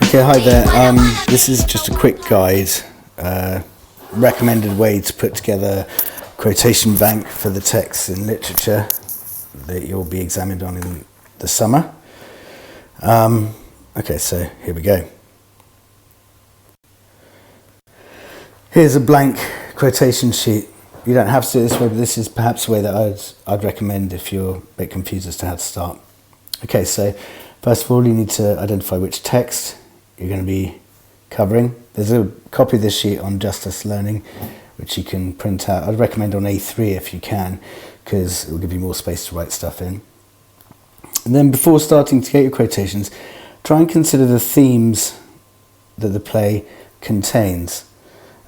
Okay, hi there. This is just a quick guide, recommended way to put together a quotation bank for the texts in literature that you'll be examined on in the summer. Okay, so here we go. Here's a blank quotation sheet. You don't have to do it this way, but this is perhaps the way that I'd recommend if you're a bit confused as to how to start. Okay, so first of all, you need to identify which text you're going to be covering. There's a copy of this sheet on Justice Learning, which you can print out. I'd recommend on A3 if you can, because it will give you more space to write stuff in. And then before starting to get your quotations, try and consider the themes that the play contains.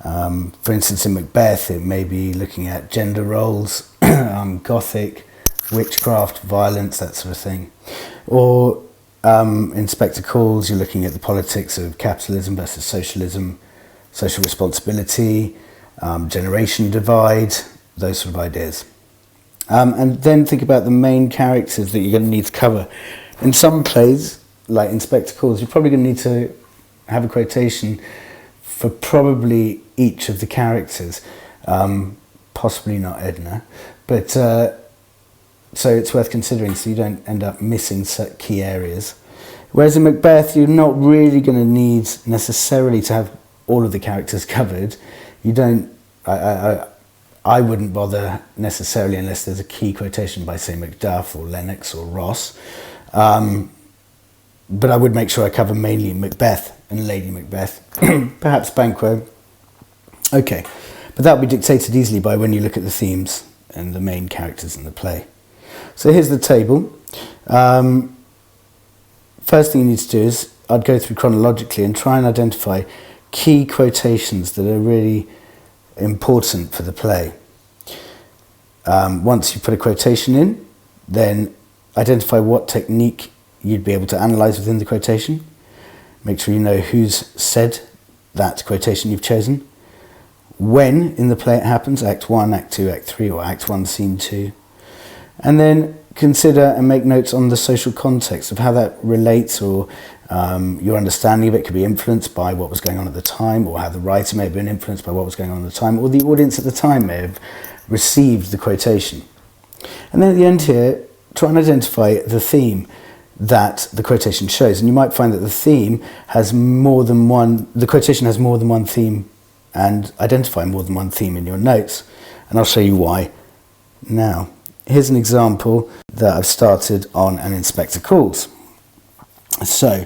For instance, in Macbeth, it may be looking at gender roles, Gothic, witchcraft, violence, that sort of thing. Or in Spectacles, you're looking at the politics of capitalism versus socialism, social responsibility, generation divide, those sort of ideas. And then think about the main characters that you're going to need to cover. In some plays, like in Spectacles, you're probably going to need to have a quotation for probably each of the characters, possibly not Edna, but so it's worth considering so you don't end up missing key areas. Whereas in Macbeth, you're not really going to need necessarily to have all of the characters covered. You don't. I wouldn't bother necessarily unless there's a key quotation by, say, Macduff or Lennox or Ross. But I would make sure I cover mainly Macbeth and Lady Macbeth, perhaps Banquo. Okay, but that will be dictated easily by when you look at the themes and the main characters in the play. So here's the table. First thing you need to do is I'd go through chronologically and try and identify key quotations that are really important for the play. Once you put a quotation in, then identify what technique you'd be able to analyse within the quotation. Make sure you know who's said that quotation you've chosen, when in the play it happens, Act 1, Act 2, Act 3, or Act 1, Scene 2. And then consider and make notes on the social context of how that relates, or your understanding of it could be influenced by what was going on at the time, or how the writer may have been influenced by what was going on at the time, or the audience at the time may have received the quotation. And then at the end here, try and identify the theme that the quotation shows. And you might find that the theme has more than one, the quotation has more than one theme, and identify more than one theme in your notes. And I'll show you why now. Here's an example that I've started on an Inspector Calls. So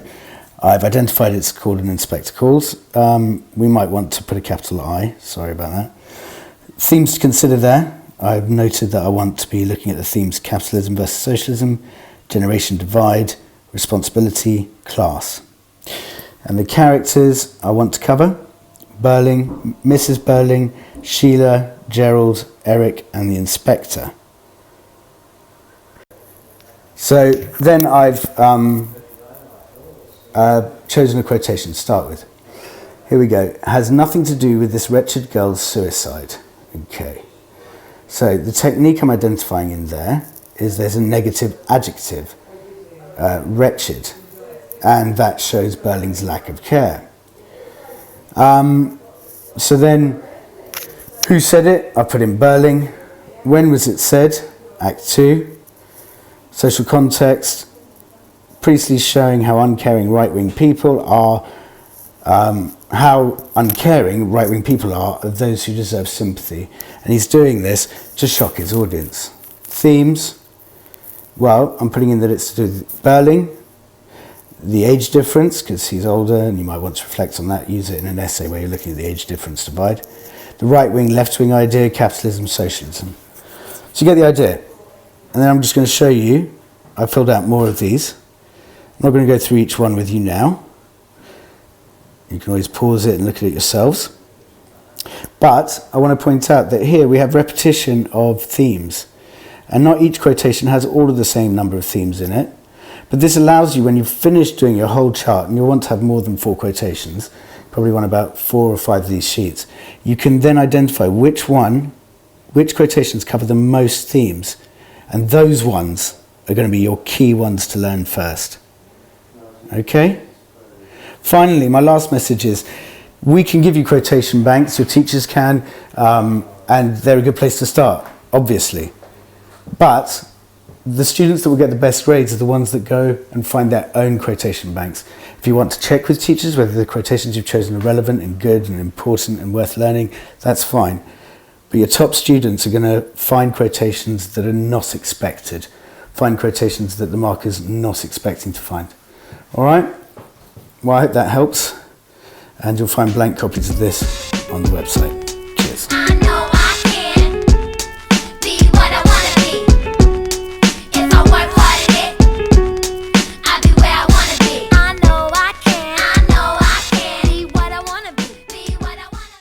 I've identified it's called an Inspector Calls. We might want to put a capital I, sorry about that. Themes to consider there. I've noted that I want to be looking at the themes capitalism versus socialism, generation divide, responsibility, class. And the characters I want to cover: Burling, Mrs. Burling, Sheila, Gerald, Eric, and the Inspector. So then I've chosen a quotation to start with. Here we go. Has nothing to do with this wretched girl's suicide. Okay. So the technique I'm identifying in there is there's a negative adjective, wretched, and that shows Burling's lack of care. So then, who said it? I put in Burling. When was it said? Act 2. Social context, Priestley's showing how uncaring right-wing people are, of those who deserve sympathy. And he's doing this to shock his audience. Themes, well, I'm putting in that it's to do with Burling, the age difference, because he's older and you might want to reflect on that, use it in an essay where you're looking at the age difference divide. The right-wing, left-wing idea, capitalism, socialism. So you get the idea. And then I'm just going to show you, I've filled out more of these. I'm not going to go through each one with you now. You can always pause it and look at it yourselves. But I want to point out that here we have repetition of themes. And not each quotation has all of the same number of themes in it. But this allows you, when you've finished doing your whole chart, and you'll want to have more than 4 quotations, probably want about 4 or 5 of these sheets, you can then identify which quotations cover the most themes. And those ones are going to be your key ones to learn first. Okay? Finally, my last message is, we can give you quotation banks, your teachers can, and they're a good place to start, obviously. But the students that will get the best grades are the ones that go and find their own quotation banks. If you want to check with teachers whether the quotations you've chosen are relevant and good and important and worth learning, that's fine. But your top students are going to find quotations that are not expected, find quotations that the marker's not expecting to find. All right? Well, I hope that helps, and you'll find blank copies of this on the website.